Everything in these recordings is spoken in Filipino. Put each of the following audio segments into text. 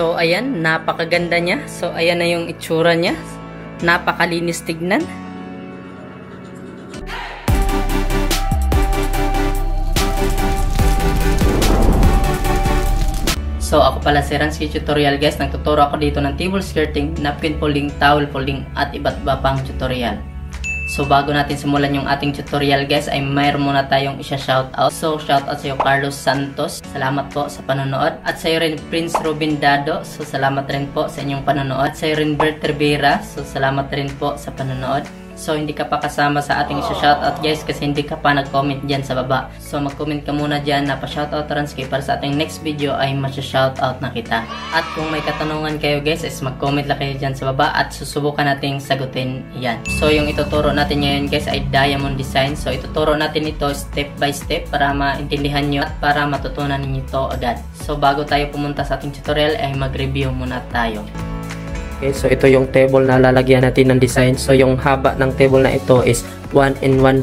So ayan, napakaganda niya. So ayan na yung itsura niya. Napakalinis tignan. So ako pala si Ransky Tutorial guys. Nagtuturo ako dito ng table skirting, napkin folding, towel folding at iba't iba pang tutorial. So bago natin simulan yung ating tutorial guys ay mayroon muna tayong isa-shoutout. So shoutout sa iyo Carlos Santos. Salamat po sa panonood. At sa iyo rin Prince Ruben Dado. So salamat rin po sa inyong panonood. At sa iyo rin Bert Rivera. So salamat rin po sa panonood. So hindi ka pa kasama sa ating isa-shoutout guys kasi hindi ka pa nag-comment dyan sa baba. So mag-comment ka muna dyan na pa-shoutout Ransky para sa ating next video ay masya-shoutout na kita. At kung may katanungan kayo guys is mag-comment lang kayo dyan sa baba at susubukan nating sagutin yan. So yung ituturo natin ngayon guys ay diamond design. So ituturo natin ito step by step para maintindihan nyo at para matutunan ninyo ito agad. So bago tayo pumunta sa ating tutorial ay mag-review muna tayo. Okay, so ito yung table na lalagyan natin ng design. So yung haba ng table na ito is 1 1/2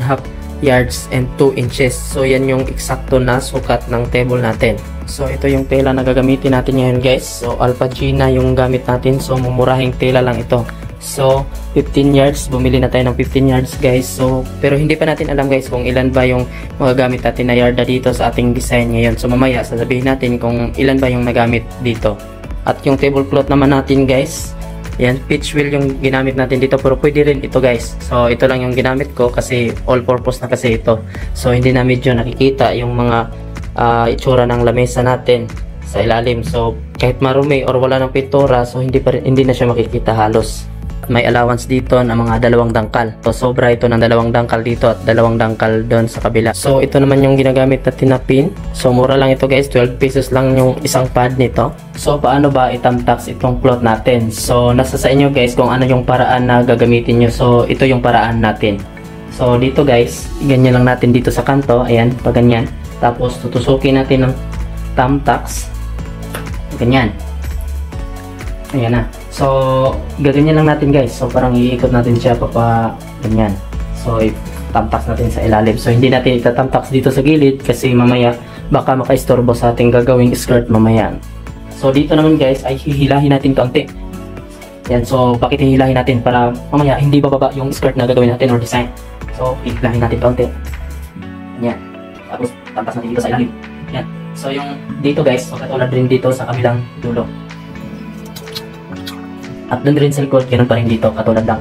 yards and 2 inches. So yan yung eksakto na sukat ng table natin. So ito yung tela na gagamitin natin ngayon guys. So Alpha Gina yung gamit natin. So mumurahing tela lang ito. So 15 yards, bumili na tayo ng 15 yards guys. So pero hindi pa natin alam guys kung ilan ba yung magagamit natin na yarda dito sa ating design ngayon. So mamaya sasabihin natin kung ilan ba yung nagamit dito. At yung tablecloth naman natin guys, yan, pitch wheel yung ginamit natin dito pero pwede rin ito guys. So ito lang yung ginamit ko kasi all purpose na kasi ito. So hindi na medyo nakikita yung mga itsura ng lamesa natin sa ilalim. So kahit marumi or wala ng pintura, so hindi na siya makikita halos. May allowance dito ng mga 2 dangkal. So sobra ito ng 2 dangkal dito at 2 dangkal doon sa kabila. So ito naman yung ginagamit natin na pin. So mura lang ito guys, 12 pesos lang yung isang pad nito. So paano ba itamtax itong cloth natin? So nasa sa inyo guys kung ano yung paraan na gagamitin nyo. So ito yung paraan natin. So dito guys, ganyan lang natin dito sa kanto. Ayan, pag ganyan. Tapos tutusukin natin ng tamtax. Ganyan. Ayan na. So, gaganyan lang natin guys. So, parang iikot natin siya ganyan. So, itamtax natin sa ilalim. So, hindi natin itatamtax dito sa gilid kasi mamaya baka makaistorbo sa ating gagawing skirt mamaya. So, dito naman guys ay hihilahin natin kaunti. Yan. So, bakit hihilahin natin? Para mamaya hindi bababa yung skirt na gagawin natin or design. So, hihilahin natin kaunti. Yan. Tapos, tamtax natin dito sa ilalim. Yan. So, yung dito guys, so katulad rin dito sa kabilang dulo. At doon rin sa likod, ganoon pa rin dito, katulad lang.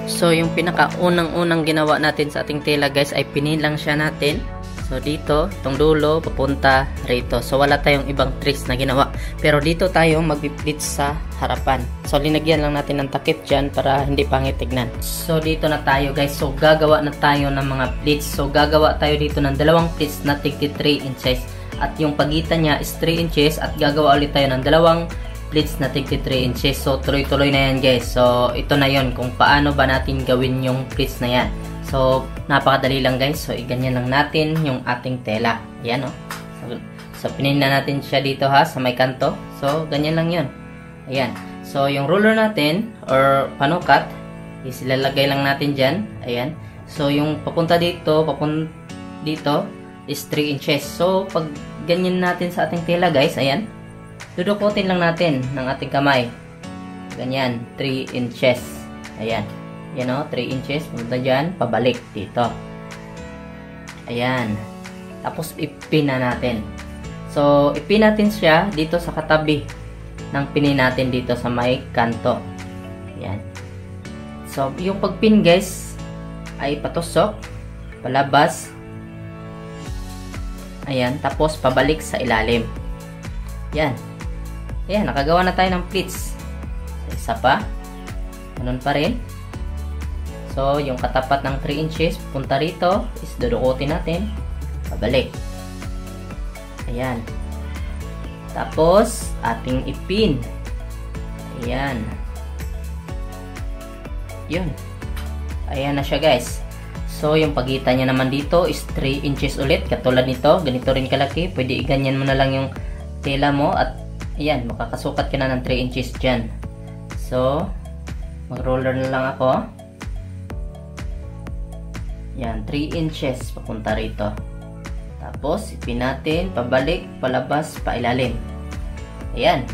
So, yung pinaka-unang ginawa natin sa ating tela guys ay pinilang siya natin. So, dito, itong dulo, papunta rito. So, wala tayong ibang tricks na ginawa. Pero dito tayo mag-pleats sa harapan. So, linagyan lang natin ng takip dyan para hindi pangit tignan. So, dito na tayo guys. So, gagawa na tayo ng mga pleats. So, gagawa tayo dito ng 2 pleats na 3 inches. At yung pagitan niya is 3 inches at gagawa ulit tayo ng 2 pleats na 3 inches. So tuloy-tuloy na yan guys. So ito na yon kung paano ba natin gawin yung pleats na yan. So napakadali lang guys. So iganyan lang natin yung ating tela. Ayan o. So pinin na natin siya dito ha sa may kanto. So ganyan lang yon. Ayan. So yung ruler natin or panukat is ilalagay lang natin dyan. Ayan. So yung papunta dito is 3 inches. So pag ganyan natin sa ating tela guys, ayan. Dudukutin lang natin ng ating kamay. Ganyan, 3 inches. Ayan. Yan o, 3 inches. Punta dyan, pabalik dito. Ayan. Tapos, ipin na natin. So, ipin natin siya dito sa katabi ng pinin natin dito sa may kanto. Ayan. So, yung pagpin guys, ay patusok, palabas. Ayan. Tapos, pabalik sa ilalim. Ayan. Ayan, nakagawa na tayo ng pleats. Isa pa. Ganun pa rin. So, yung katapat ng 3 inches, punta rito, is dudukutin natin. Pabalik. Ayan. Tapos, ating ipin. Ayan. Yun. Ayan na siya guys. So, yung pagitan niya naman dito is 3 inches ulit. Katulad nito, ganito rin kalaki. Pwede iganyan mo na lang yung tela mo at ayan, makakasukat ka na ng 3 inches dyan. So, mag-roller na lang ako. Ayan, 3 inches papunta rito. Tapos, ipin natin, pabalik, palabas, pailalim. Ayan.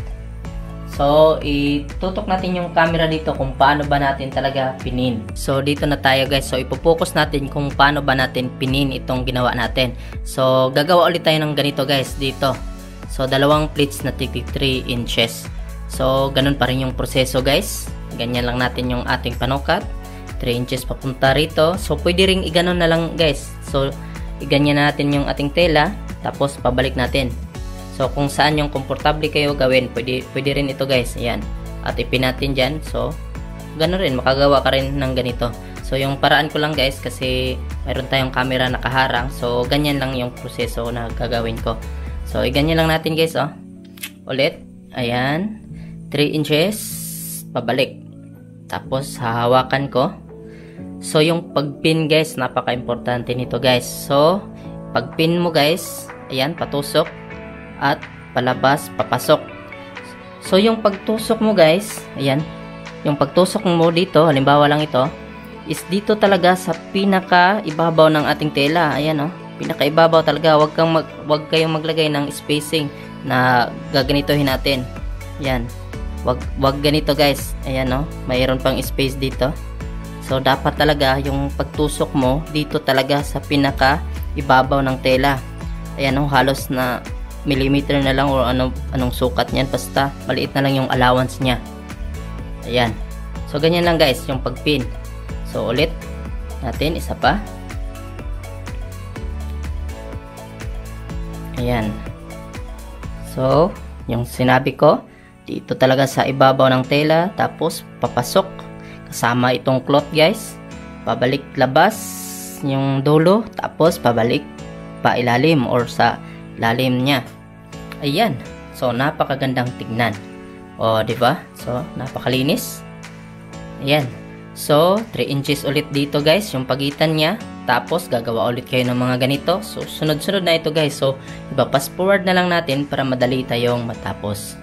So, itutok natin yung camera dito kung paano ba natin talaga pinin. So, dito na tayo guys. So, ipopokus natin kung paano ba natin pinin itong ginawa natin. So, gagawa ulit tayo ng ganito guys dito. So, dalawang plates na 3 inches. So, ganun pa rin yung proseso guys. Ganyan lang natin yung ating panukat. 3 inches papunta rito. So, pwede ring iganon na lang guys. So, iganyan na natin yung ating tela. Tapos, pabalik natin. So, kung saan yung komportable kayo gawin, pwede rin ito guys. Ayan. At ipin natin dyan. So, gano'n rin. Makagawa ka rin ng ganito. So, yung paraan ko lang guys, kasi mayroon tayong camera nakaharang. So, ganyan lang yung proseso na gagawin ko. So, ganyan lang natin guys, oh. Ulit. Ayan. 3 inches. Pabalik. Tapos, hahawakan ko. So, yung pagpin guys, napaka-importante nito guys. So, pagpin mo guys, ayan, patusok. At palabas, papasok. So, yung pagtusok mo guys, ayan, yung pagtusok mo dito, halimbawa lang ito, is dito talaga sa pinaka ibabaw ng ating tela. Ayan, oh, pinaka ibabaw talaga. Wag kayong maglagay ng spacing na gaganitohin natin. Ayan, wag ganito guys. Ayan, oh, mayroon pang space dito. So, dapat talaga yung pagtusok mo dito talaga sa pinaka ibabaw ng tela. Ayan, oh, halos na millimeter na lang o anong sukat niyan, basta maliit na lang yung allowance niya. Ayan. So, ganyan lang guys yung pagpin. So, ulit natin, isa pa. Ayan. So, yung sinabi ko, dito talaga sa ibabaw ng tela, tapos papasok kasama itong cloth guys. Pabalik labas yung dulo, tapos pabalik pa ilalim or sa lalim niya. Ayan. So, napakagandang tignan. O, di ba? So, napakalinis. Ayan. So, 3 inches ulit dito guys, yung pagitan niya. Tapos, gagawa ulit kayo ng mga ganito. So, sunod-sunod na ito guys. So, iba-fast forward na lang natin para madali tayong matapos.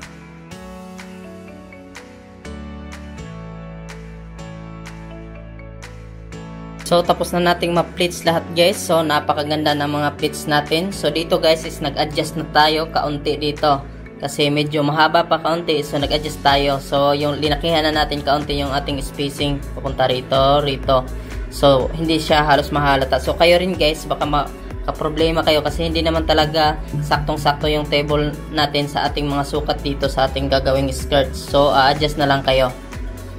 So, tapos na nating ma-pleats lahat guys. So, napakaganda ng mga pleats natin. So, dito guys is nag-adjust na tayo kaunti dito. Kasi medyo mahaba pa kaunti. So, nag-adjust tayo. So, yung linakihan na natin kaunti yung ating spacing papunta rito. So, hindi siya halos mahalata. So, kayo rin guys, baka makaproblema kayo kasi hindi naman talaga saktong-sakto yung table natin sa ating mga sukat dito sa ating gagawing skirt. So, adjust na lang kayo.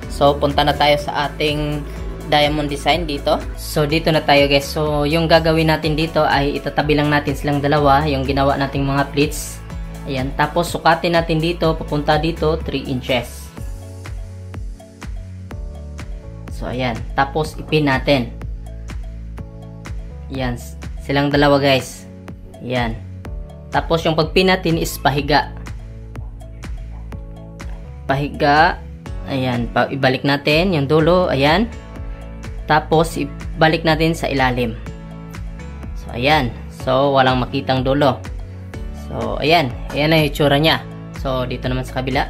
So, punta na tayo sa ating diamond design dito. So, dito na tayo guys. So, yung gagawin natin dito ay itatabi lang natin silang dalawa, yung ginawa nating mga pleats. Ayan. Tapos, sukatin natin dito, papunta dito, 3 inches. So, ayan. Tapos, ipin natin. Ayan. Silang dalawa guys. Ayan. Tapos, yung pagpin natin is pahiga. Pahiga. Ayan. Ibalik natin yung dulo. Ayan. Tapos, ibalik natin sa ilalim. So, ayan. So, walang makitang dulo. So, ayan. Ayan na yung itsura niya. So, dito naman sa kabila.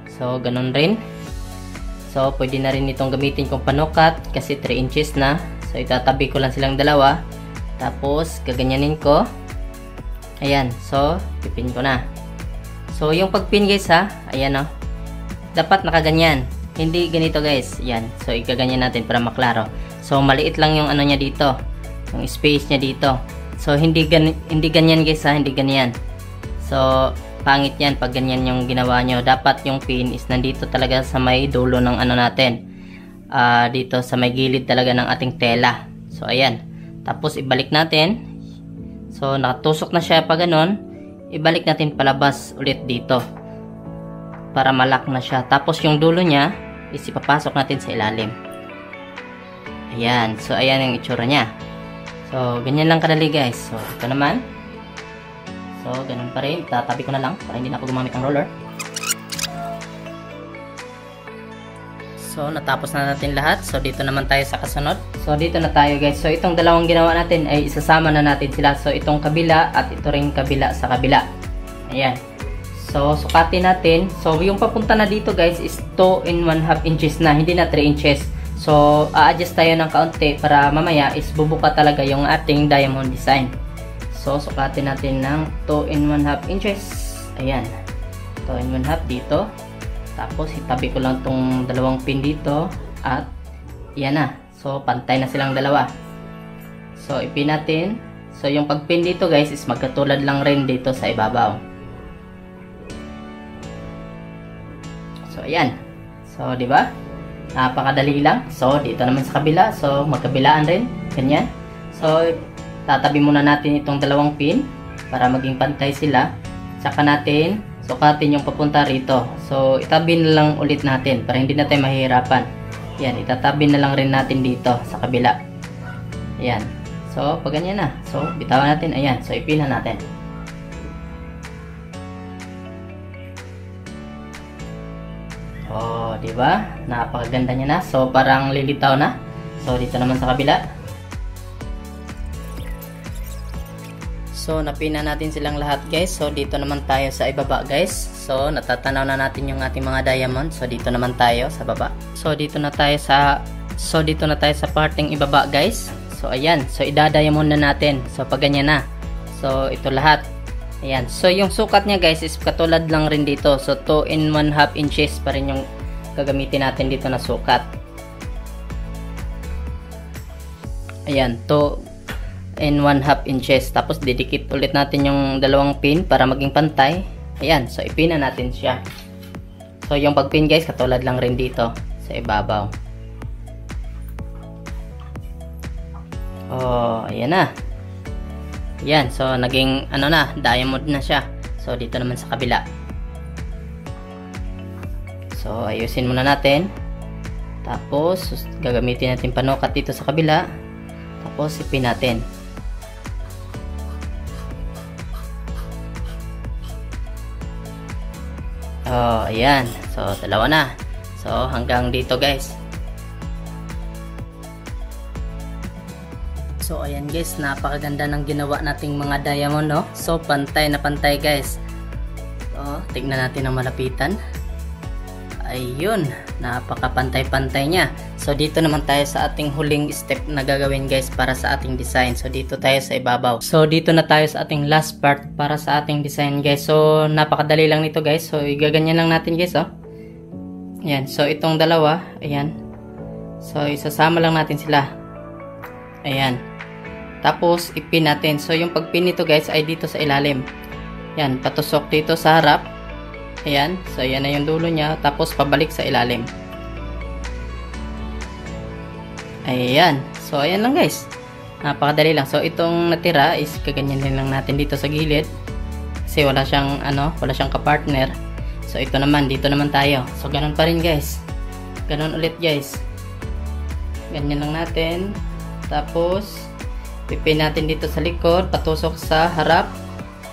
So, ganun rin. So, pwede na rin itong gamitin kung panukat kasi 3 inches na. So, itatabi ko lang silang dalawa. Tapos, gaganyanin ko. Ayan. So, pipin ko na. So, yung pagpin guys ha. Ayan o. Dapat nakaganyan. Hindi ganito guys. Yan. So, igaganyan natin para maklaro. So, maliit lang yung ano niya dito. Yung space niya dito. So, hindi ganyan guys ha. Hindi ganyan. So, pangit yan pag ganyan yung ginawa nyo. Dapat yung pin is nandito talaga sa may dulo ng ano natin. Dito sa may gilid talaga ng ating tela. So, ayan. Tapos, ibalik natin. So, nakatusok na siya pa ganon. Ibalik natin palabas ulit dito. Para malak na siya. Tapos, yung dulo niya is ipapasok natin sa ilalim. Ayan. So, ayan yung itsura niya. So, ganyan lang kadali guys. So, ito naman. So, ganun pa rin. Tatabi ko na lang para hindi na ako gumamit ng roller. So, natapos na natin lahat. So, dito naman tayo sa kasunod. So, dito na tayo guys. So, itong dalawang ginawa natin ay isasama na natin sila. So, itong kabila at ito rin kabila sa kabila. Ayan. So, sukatin natin. So, yung papunta na dito guys is 2 1/2 inches na. Hindi na 3 inches. So, a-adjust tayo ng kaunti para mamaya is bubuka talaga yung ating diamond design. So, sukatin natin ng 2 1/2 inches. Ayan. 2 and 1/2 dito. Tapos itabi ko lang tong dalawang pin dito at yan na. So pantay na silang dalawa. So ipin natin. So yung pagpin dito guys is magkatulad lang rin dito sa ibabaw. So ayan. So di ba? Napakadali lang. So dito naman sa kabila. So magkabilaan rin. Ganyan. So tatabi muna natin itong dalawang pin para maging pantay sila. Saka natin sukatin yung papunta rito. So itabi na lang ulit natin para hindi na tayo mahihirapan. Yan, itatabi na lang rin natin dito sa kabila. Ayan. So pag ganyan na. So bitawan natin. Ayan. So ipina natin. Oh, di ba? Napakaganda niya na. So parang lilitaw na. So dito naman sa kabila. So napina natin silang lahat guys. So dito naman tayo sa ibaba guys. So natatanaw na natin yung ating mga diamond. So dito naman tayo sa baba. So dito na tayo sa parting ibaba guys. So ayan. So ida-diamond na natin. So pag ganyan na. So ito lahat. Ayan. So yung sukat niya guys is katulad lang rin dito. So 2 and 1/2 inches pa rin yung gagamitin natin dito na sukat. Ayan. 2 and 1/2 inches. Tapos didikit ulit natin yung dalawang pin para maging pantay. Ayan, so ipina natin siya. So yung pagpin guys katulad lang rin dito sa ibabaw. Oh, ayan na. Ayan, so naging ano na, diamond na siya. So dito naman sa kabila. So ayusin muna natin. Tapos gagamitin natin panukat dito sa kabila. Tapos ipin natin. Oh, ayan. So, dalawa na. So, hanggang dito guys. So, ayan guys. Napakaganda ng ginawa nating mga diamond, no? So, pantay na pantay guys. So, tignan natin ang malapitan. Ayun. Napakapantay-pantay niya. So, dito naman tayo sa ating huling step na gagawin guys para sa ating design. So, dito tayo sa ibabaw. So, dito na tayo sa ating last part para sa ating design guys. So, napakadali lang nito guys. So, igaganyan lang natin guys, oh. Ayan. So, itong dalawa. Ayan. So, isasama lang natin sila. Ayan. Tapos, ipin natin. So, yung pagpin nito guys ay dito sa ilalim. Ayan. Patusok dito sa harap. Ayan. So, ayan na yung dulo niya. Tapos, pabalik sa ilalim. Ayan. So, ayan lang guys. Napakadali lang. So, itong natira is kaganyan din lang natin dito sa gilid. Kasi wala siyang, wala siyang kapartner. So, ito naman. Dito naman tayo. So, ganun pa rin guys. Ganun ulit guys. Ganyan lang natin. Tapos, pipin natin dito sa likod. Patusok sa harap.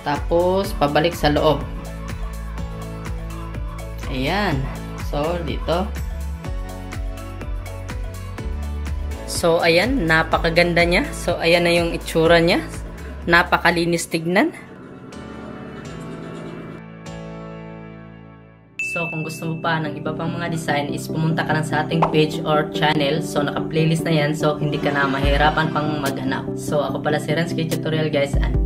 Tapos, pabalik sa loob. Ayan. So, dito. So, ayan. Napakaganda niya. So, ayan na yung itsura niya. Napakalinis tignan. So, kung gusto mo pa ng iba pang mga design is pumunta ka lang sa ating page or channel. So, naka-playlist na yan. So, hindi ka na mahirapan pang maghanap. So, ako pala si Renz Tutorial guys. And